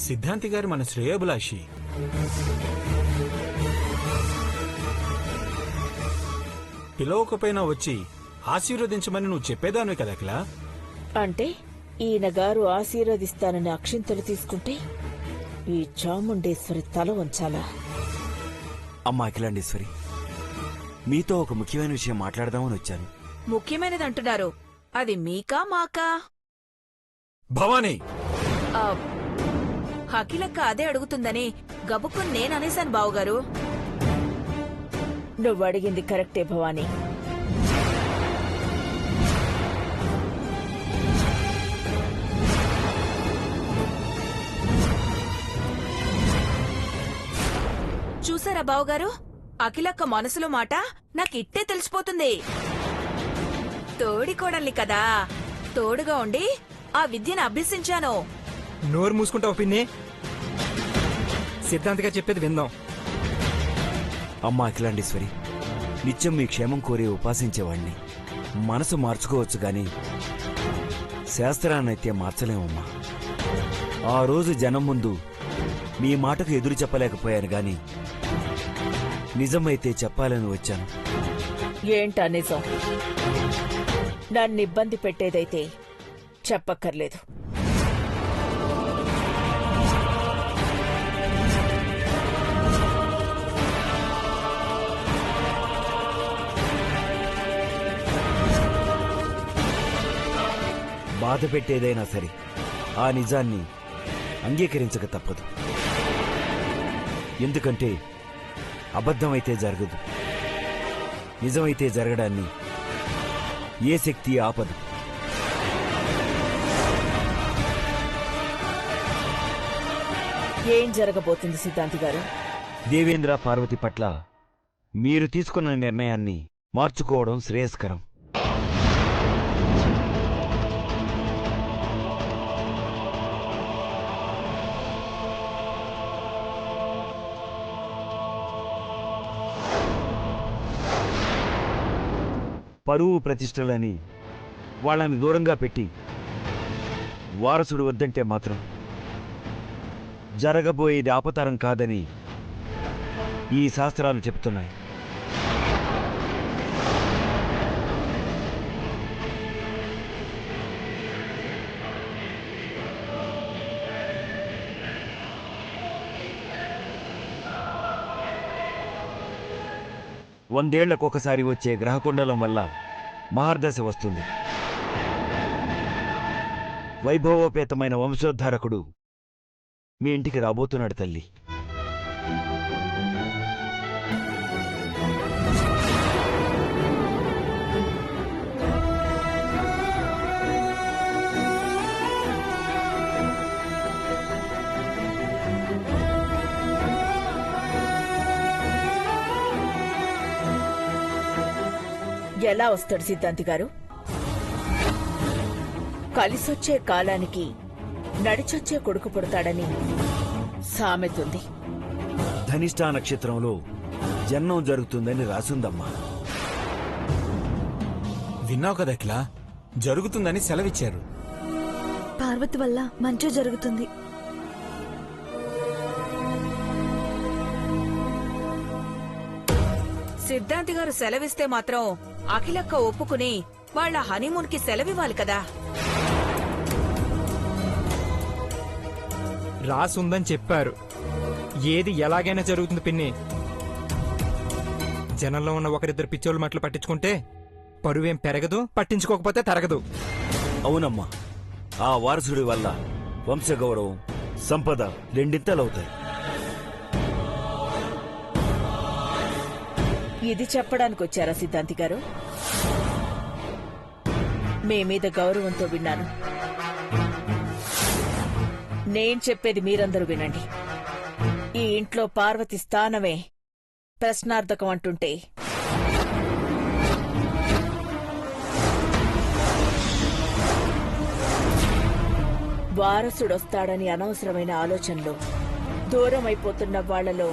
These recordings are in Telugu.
సిద్ధాంతి గారు మన శ్రేయోభిలాషి. పిలవకపోయినా వచ్చి ఆశీర్వదించమని నువ్వు చెప్పేదానివి కదా అఖిల. అంటే ఈయన గారు ఆశీర్వదిస్తానని అక్షింతలు తీసుకుంటే ఈ చాముండేశ్వరి తల వంచాలా? అమ్మా అఖిలాండేశ్వరి, మీతో ఒక ముఖ్యమైన విషయం మాట్లాడదామని వచ్చాను. ముఖ్యమైనది అంటున్నారు, అది మీకా మాకా? భవానీ, అఖిలక్క అదే అడుగుతుందని గబుక్కుని నేననేశాను బావుగారు. నువ్వు అడిగింది కరెక్టే భవానీ. చూసారా బావుగారు, అఖిలక్క మనసులో మాట నాకిట్టే తెలిసిపోతుంది. తోడికోడల్ని కదా, తోడుగా ఉండి ఆ విద్యను అభ్యసించాను. నోరు మూసుకుంటావు పిన్ని, సిద్ధాంతిగా చెప్పేది విందాం. అమ్మా అఖిలాండేశ్వరి, నిత్యం మీ క్షేమం కోరి ఉపాసించేవాణ్ణి. మనసు మార్చుకోవచ్చు గాని శాస్త్రాన్నైతే మార్చలేమమ్మా. ఆ రోజు జనం ముందు మీ మాటకు ఎదురు చెప్పలేకపోయాను గాని నిజమైతే చెప్పాలని వచ్చాను. ఏంటా నిజం? నన్ను ఇబ్బంది పెట్టేదైతే చెప్పక్కర్లేదు. బాధ పెట్టేదైనా సరే ఆ నిజాన్ని అంగీకరించక తప్పదు. ఎందుకంటే అబద్ధమైతే జరగదు, నిజమైతే జరగడాన్ని ఏ శక్తి ఆపదు. ఏం జరగబోతుంది సిద్ధాంతి గారు? దేవేంద్ర పార్వతి పట్ల మీరు తీసుకున్న నిర్ణయాన్ని మార్చుకోవడం శ్రేయస్కరం. పరువు ప్రతిష్టలని వాళ్ళని దూరంగా పెట్టి వారసుడు వద్దంటే మాత్రం జరగబోయేది ఆపతరం కాదని ఈ శాస్త్రాలు చెప్తున్నాయి. వందేళ్లకొకసారి వచ్చే గ్రహకుండలం వల్ల మహర్దశ వస్తుంది. వైభవోపేతమైన వంశోద్ధారకుడు మీ ఇంటికి రాబోతున్నాడు తల్లి. ఎలా వస్తాడు సిద్ధాంతి గారు? కలిసొచ్చే కాలానికి నడిచొచ్చే కొడుకు పుడతాడని సామెతుంది. ధనిష్టా నక్షత్రంలో జన్మం జరుగుతుందని రాసుందమ్మా. విన్నావు కదా అఖిల, జరుగుతుందని సెలవిచ్చారు. పార్వతి వల్ల మంచి జరుగుతుంది. సిద్ధాంతి గారు సెలవిస్తే మాత్రం అఖిలక్క ఒప్పుకుని వాళ్ళ హనీమూన్ కి సెలవివ్వాలి కదా. రాసుందని చెప్పారు, ఏది ఎలాగైనా జరుగుతుంది పిన్ని. జనంలో ఉన్న ఒకరిద్దరు పిచ్చోళ్ళు మట్లు పట్టించుకుంటే పరువేం పెరగదు, పట్టించుకోకపోతే తరగదు. అవునమ్మా, ఆ వారసుడి వల్ల వంశగౌరవం, సంపద రెండింతలవుతాయి. ఇది చెప్పడానికి వచ్చారా సిద్ధాంతి గారు? మీ మీద గౌరవంతో విన్నాను. నేను చెప్పేది మీరందరూ వినండి. ఈ ఇంట్లో పార్వతి స్థానమే ప్రశ్నార్థకం అంటుంటే వారసుడొస్తాడని అనవసరమైన ఆలోచనలు దూరం అయిపోతున్న వాళ్లలో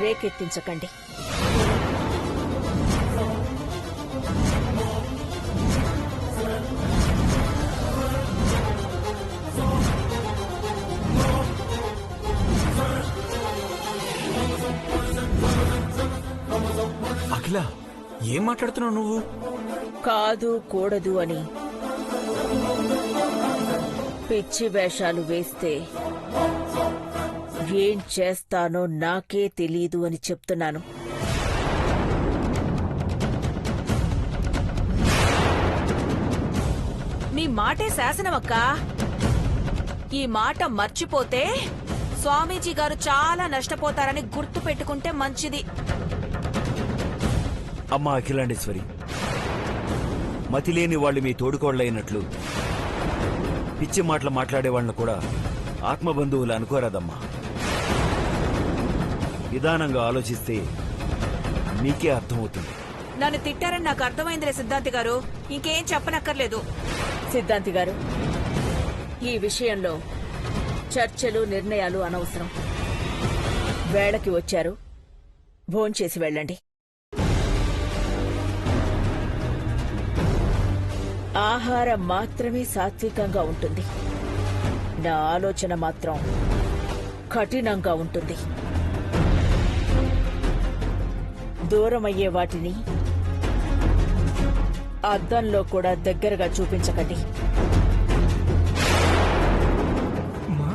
రేకెత్తించకండి. ఏం మాట్లాడుతున్నావు నువ్వు? కాదు కూడదు అని పిచ్చి వేషాలు వేస్తే ఏం చేస్తానో నాకే తెలీదు అని చెప్తున్నాను. మీ మాటే శాసనమక్కా. ఈ మాట మర్చిపోతే స్వామీజీ గారు చాలా నష్టపోతారని గుర్తు పెట్టుకుంటే మంచిది. అమ్మా అఖిలాండేశ్వరి, మతిలేని వాళ్ళు మీ తోడుకోళ్లైనట్లు పిచ్చి మాటలు మాట్లాడే వాళ్ళను కూడా ఆత్మబంధువులు అనుకోరాదమ్మా. నిదానంగా ఆలోచిస్తే మీకే అర్థమవుతుంది. నన్ను తిట్టారని నాకు అర్థమైందిలే సిద్ధాంతి గారు, ఇంకేం చెప్పనక్కర్లేదు. సిద్ధాంతి గారు, ఈ విషయంలో చర్చలు నిర్ణయాలు అనవసరం. వేళకి వచ్చారు, భోంచేసి వెళ్ళండి. ఆహారం మాత్రమే సాత్వికంగా ఉంటుంది, నా ఆలోచన మాత్రం కఠినంగా ఉంటుంది. దూరమయ్యే వాటిని అద్దంలో కూడా దగ్గరగా చూపించకండి. మా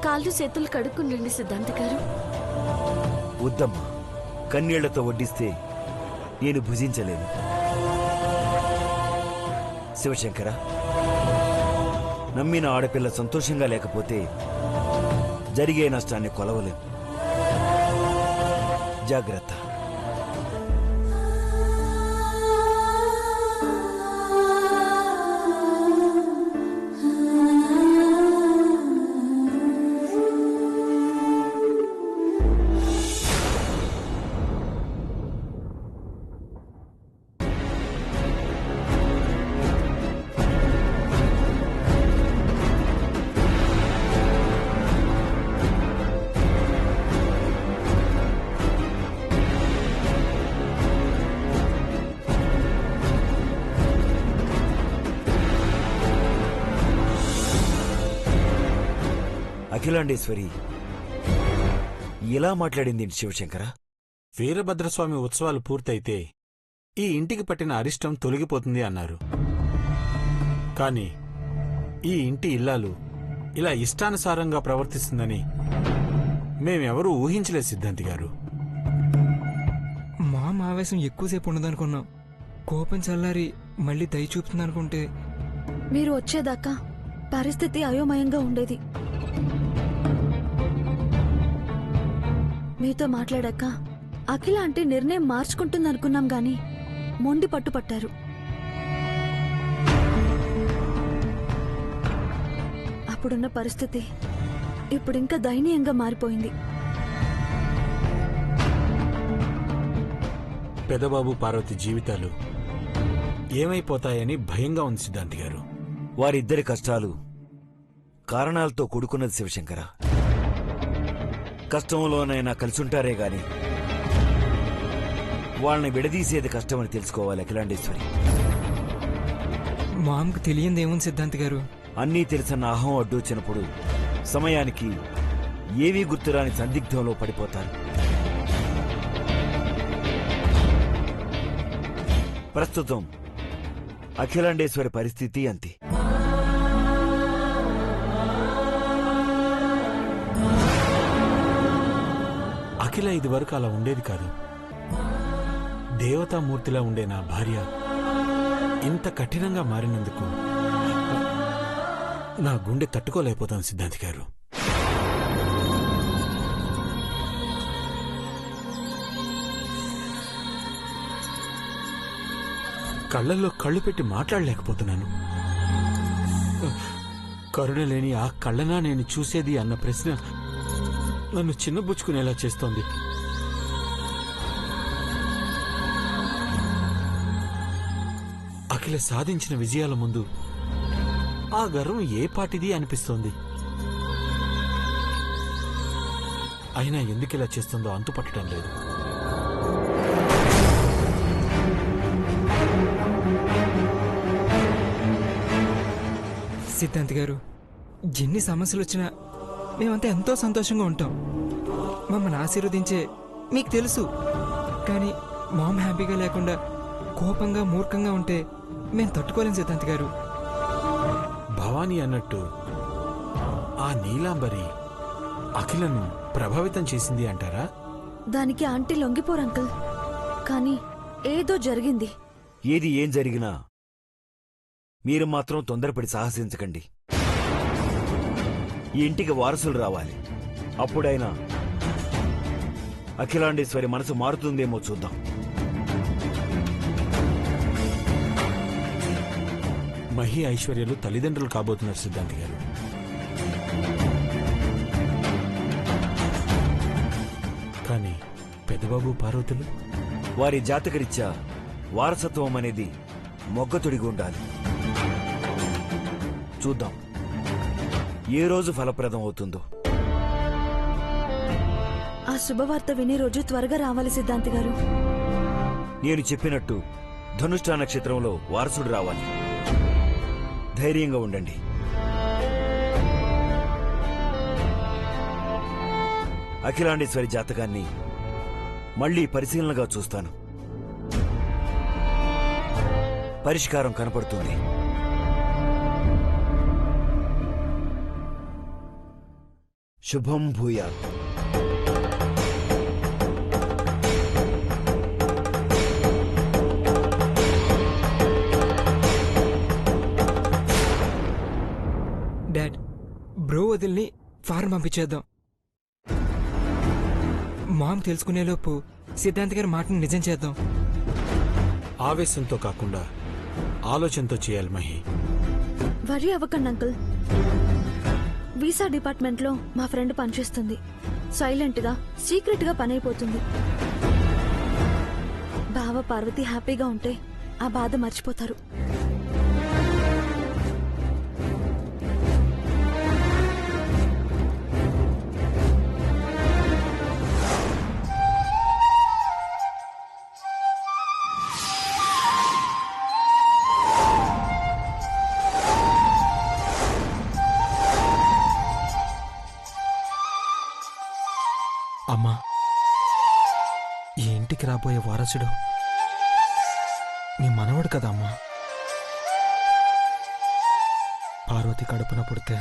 కాళ్ళు చేతులు కడుక్కుండండి సిద్ధాంతి గారు. వద్దమ్మా, కన్నీళ్లతో వడ్డిస్తే నేను భుజించలేను. శివశంకర, నమ్మిన ఆడపిల్ల సంతోషంగా లేకపోతే జరిగే నష్టాన్ని కొలవలేం. జాగ్రత్త. అఖిలాండేశ్వరి ఇలా మాట్లాడింది శివశంకర. వీరభద్రస్వామి ఉత్సవాలు పూర్తయితే ఈ ఇంటికి పట్టిన అరిష్టం తొలగిపోతుంది అన్నారు. కాని ఈ ఇంటి ఇల్లాలు ఇలా ఇష్టానుసారంగా ప్రవర్తిస్తుందని మేమెవరూ ఊహించలేదు సిద్ధాంతి గారు. మామ ఆవేశం ఎక్కువసేపు ఉండదనుకున్నాం. కోపం చల్లారి మళ్ళీ దయ చూపుతుందనుకుంటే మీరు వచ్చేదాకా పరిస్థితి అయోమయంగా ఉండేది. మీతో మాట్లాడాక అఖిల అంటే నిర్ణయం మార్చుకుంటుందనుకున్నాం గాని మొండి పట్టుపట్టారు. అప్పుడున్న పరిస్థితి ఇప్పుడింకా దయనీయంగా మారిపోయింది. పెదబాబు పార్వతి జీవితాలు ఏమైపోతాయని భయంగా ఉంది సిద్ధాంతి గారు. వారిద్దరి కష్టాలు కారణాలతో కూడుకున్నది శివశంకర. కష్టంలోనైనా కలిసుంటారే గాని వాళ్ళని విడదీసేది కష్టమని తెలుసుకోవాలి అఖిలాండేశ్వరి. మామకు తెలియందేముంది సిద్ధాంతి గారు? అన్నీ తెలిసిన అహం అడ్డొచ్చినప్పుడు సమయానికి ఏవీ గుర్తురాని సందిగ్ధంలో పడిపోతారు. ప్రస్తుతం అఖిలాండేశ్వరి పరిస్థితి అంతే. అఖిల ఇదివరకు అలా ఉండేది కాదు. దేవతామూర్తిలా ఉండే నా భార్య ఇంత కఠినంగా మారినందుకు నా గుండె తట్టుకోలేకపోతాను సిద్ధాంతి గారు. కళ్ళల్లో కళ్ళు పెట్టి మాట్లాడలేకపోతున్నాను. కరుణ లేని ఆ కళ్ళనా నేను చూసేది అన్న ప్రశ్న నన్ను చిన్నబుచ్చుకునేలా చేస్తోంది. అఖిల సాధించిన విజయాల ముందు ఆ గర్వం ఏ పాటిది అనిపిస్తోంది. అయినా ఎందుకిలా చేస్తుందో అంతుపట్టడం లేదు. సిద్ధాంత్ గారు, ఎన్ని సమస్యలు వచ్చినా మేమంతా ఎంతో సంతోషంగా ఉంటాం. మమ్మల్ని ఆశీర్వదించే మీకు తెలుసు. కానీ మామ్ హ్యాపీగా లేకుండా కోపంగా మూర్ఖంగా ఉంటే మేము తట్టుకోలేం సిద్ధాంత్ గారు. భవానీ అన్నట్టు ఆ నీలాంబరి అఖిలను ప్రభావితం చేసింది అంటారా? దానికి ఆంటీ లొంగిపోరు అంకుల్. కానీ ఏదో జరిగింది. ఏది ఏం జరిగినా మీరు మాత్రం తొందరపడి సాహసించకండి. ఈ ఇంటికి వారసులు రావాలి. అప్పుడైనా అఖిలాండేశ్వరి మనసు మారుతుందేమో చూద్దాం. మహి ఐశ్వర్యలు తల్లిదండ్రులు కాబోతున్నారు సిద్ధాంతి గారు. కానీ పెద్దబాబు పార్వతులు వారి జాతకరీత్యా వారసత్వం అనేది మొగ్గతొడిగి ఉండాలి. చూద్దాం ఏ రోజు ఫలప్రదం అవుతుందో. ఆ శుభవార్త వినే రోజు త్వరగా రావాలి సిద్ధాంతి గారు. నేను చెప్పినట్టు ధనుష్ఠా నక్షత్రంలో వారసుడు రావాలి. ధైర్యంగా ఉండండి. అఖిలాండేశ్వరి జాతకాన్ని మళ్లీ పరిశీలనగా చూస్తాను. పరిష్కారం కనపడుతుంది. శుభం భూయాత్. డాడ్, బ్రో వదిలిని ఫారం పంపించేద్దాం. మామ్ తెలుసుకునేలోపు సిద్ధాంత్ గారి మాటను నిజం చేద్దాం. ఆవేశంతో కాకుండా ఆలోచనతో చేయాలి మహి. వరి అవ్వకండి అంకుల్. వీసా డిపార్ట్మెంట్ లో మా ఫ్రెండ్ పనిచేస్తుంది. సైలెంట్ గా సీక్రెట్ గా పని అయిపోతుంది. బావ పార్వతి హ్యాపీగా ఉంటే ఆ బాధ మర్చిపోతారు. అమ్మా, ఈ ఇంటికి రాబోయే వారసుడు నీ మనవడు కదా అమ్మా. పార్వతి కడుపున పుడితే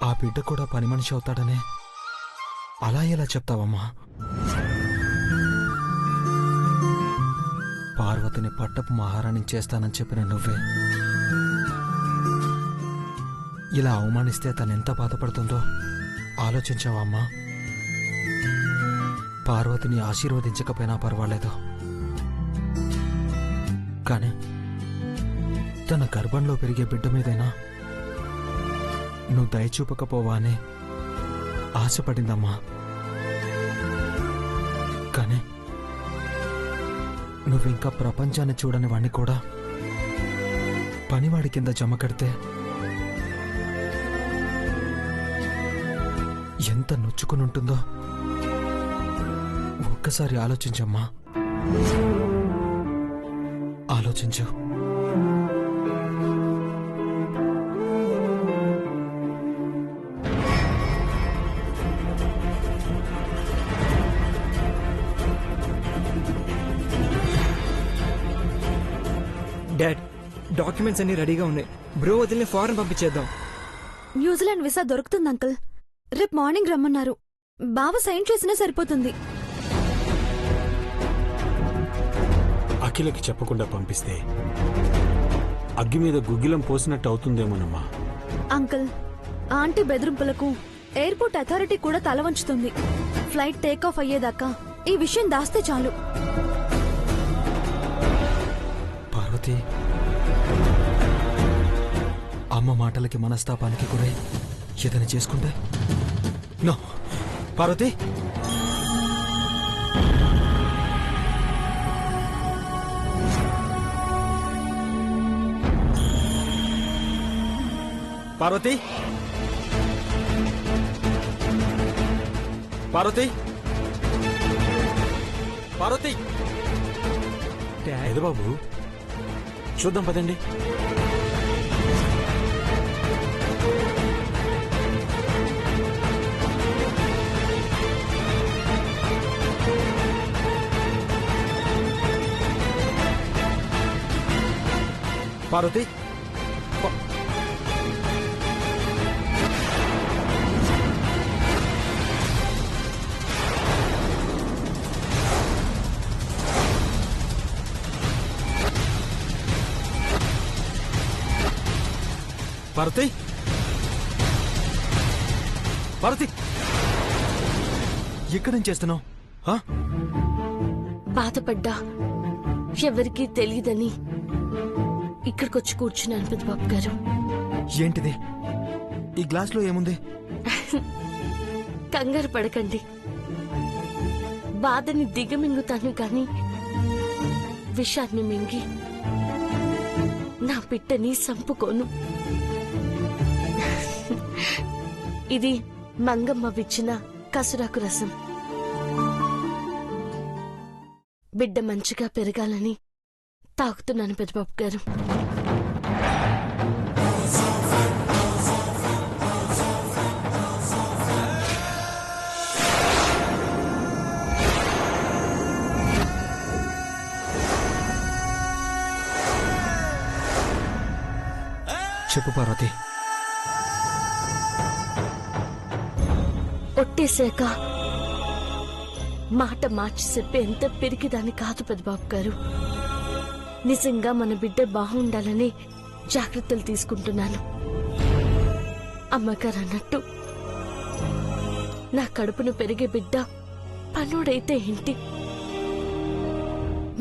ఆ బిడ్డ కూడా పని మనిషి అవుతాడనే అలా ఎలా చెప్తావమ్మా? పార్వతిని పట్టపు మహారాణి చేస్తానని చెప్పిన నువ్వే ఇలా అవమానిస్తే తనెంత బాధపడుతుందో ఆలోచించావా అమ్మా? పార్వతిని ఆశీర్వదించకపోయినా పర్వాలేదు, కానీ తన గర్భంలో పెరిగే బిడ్డ మీదైనా నువ్వు దయచూపకపోవా అని ఆశపడిందమ్మా. కానీ నువ్వింకా ప్రపంచాన్ని చూడని వాణ్ణి కూడా పనివాడి కింద జమ కడితే ఎంత నొచ్చుకునుంటుందో ఒక్కసారి ఆలోచించమ్మా. ఆలోచించు. డాడ్, డాక్యుమెంట్స్ అన్ని రెడీగా ఉన్నాయి. బ్రో వదిలిని ఫారెన్ పంపించేద్దాం. న్యూజిలాండ్ వీసా దొరుకుతుంది అంకుల్. రేపు మార్నింగ్ రమ్మన్నారు. బావ సైన్ చేసినా సరిపోతుంది. అఖిలకి చెప్పకుండా పంపిస్తే అగ్గి మీద గుగ్గిలం పోసినట్టు అవుతుందేమోనమ్మా. అంకుల్, ఆంటీ బెదిరింపులకు ఎయిర్పోర్ట్ అథారిటీ కూడా తల వంచుతుంది. ఫ్లైట్ టేకాఫ్ అయ్యేదాకా ఈ విషయం దాస్తే చాలు. పార్వతి అమ్మ మాటలకి మనస్తాపానికి గురై ఏదైనా చేసుకుంటే నో. పార్వతి, పార్వతి, పార్వతి, పార్వతి. డాడ్, ఏదో బాబు, చూద్దాం పదండి. పార్వతి పార్వతి పార్వతి ఎక్కడి నుంచి చేస్తున్నావు? బాధపడ్డా ఎవరికీ తెలియదని ఇక్కడికొచ్చి కూర్చున్నాను పెద్దబాబు గారు. ఏంటిది ఈ గ్లాస్లో ఏముంది? కంగారు పడకండి, బాధని దిగమింగుతాను కాని విషాన్ని మింగి నా పిట్టని సంపుకోను. ఇది మంగమ్మ విచ్చిన కసురాకు రసం. బిడ్డ మంచిగా పెరగాలని తాగుతున్నాను పెద్దబాబు గారు. చెప్పు పార్వతి. ఒట్టేశాక మాట మార్చి చెప్పే ఎంత పెరిగిదాన్ని కాదు పెద్దబాబు గారు. నిజంగా మన బిడ్డ బాగుండాలని జాగ్రత్తలు తీసుకుంటున్నాను. అమ్మగారు అన్నట్టు నా కడుపును పెరిగే బిడ్డ పనుడైతే ఏంటి,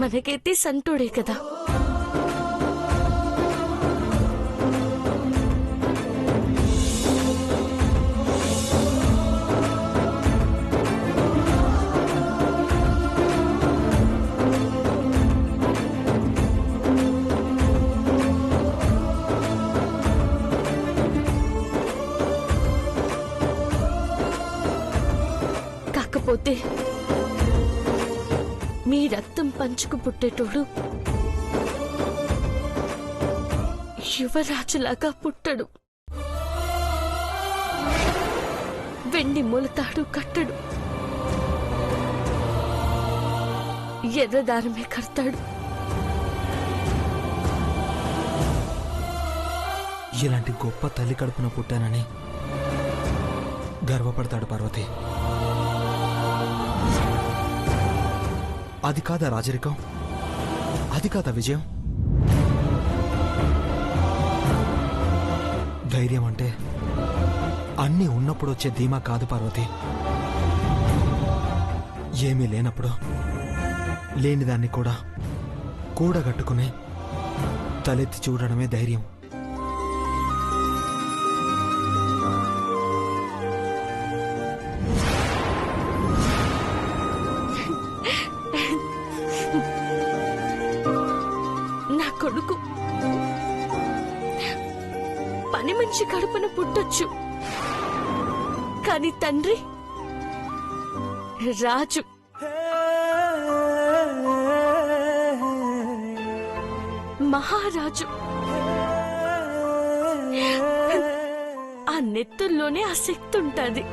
మనకైతే సంటోడే కదా. కాకపోతే మీ రక్తం పంచుకు పుట్టేటోడు యువరాజులాగా పుట్టడు, వెండి మూలతాడు కట్టడు, ఎర్రదారమే కడతాడు. ఇలాంటి గొప్ప తల్లి కడుపున పుట్టానని గర్వపడతాడు పార్వతి. అది కాదా రాజరికం? అది కాదా విజయం? ధైర్యం అంటే అన్నీ ఉన్నప్పుడు వచ్చే ధీమా కాదు పార్వతి. ఏమీ లేనప్పుడు లేనిదాన్ని కూడా కూడగట్టుకుని తలెత్తి చూడడమే ధైర్యం. కొడుకు పని మనిషి కడుపున పుట్టొచ్చు, కాని తండ్రి రాజు. మహారాజు. ఆ నెత్తుల్లోనే ఆ శక్తి ఉంటుంది.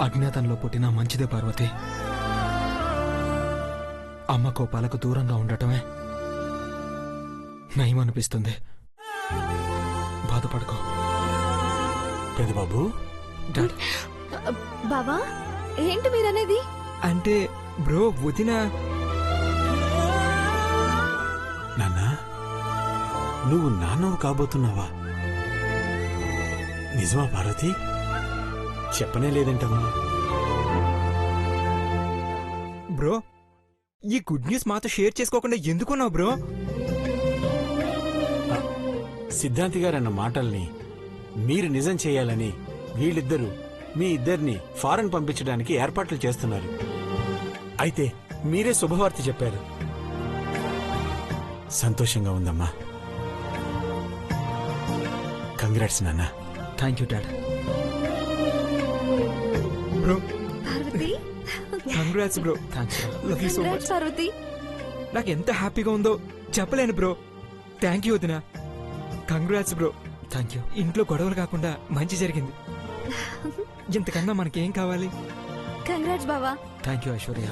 అజ్ఞాతంలో పుట్టినా మంచిదే పార్వతి. అమ్మ కోపాలకు దూరంగా ఉండటమే నయమనిపిస్తుంది. బాధపడుకో పెద్దబాబు. బావా, ఏంటి మీరనేది? అంటే బ్రో వదిన. నాన్నా, నువ్వు నాన్నవు కాబోతున్నావా? నిజమా పార్వతి? చెప్పనే లేదంటమ్మా. బ్రో, ఈ గుడ్ న్యూస్ మాతో షేర్ చేసుకోకుండా ఎందుకున్నావు బ్రో? సిద్ధాంతి గారన్న మాటల్ని మీరు నిజం చేయాలని వీళ్ళిద్దరూ మీ ఇద్దరిని ఫారెన్ పంపించడానికి ఏర్పాట్లు చేస్తున్నారు. అయితే మీరే శుభవార్త చెప్పారు. సంతోషంగా ఉందమ్మా. కంగ్రాట్స్ నాన్న. Thank you dad. Bro, Parvathi, congrats bro. Thanks. Love you so much. Parvathi, నాకు ఎంత హ్యాపీగా ఉందో చెప్పలేను బ్రో. థ్యాంక్ యూ వదినా. Congrats bro. Thank you. ఇంట్లో గొడవలు కాకుండా మంచి జరిగింది. ఇంతకన్నా మనకేం కావాలి? కంగ్రాట్స్ బావా. Thank you Aishwarya.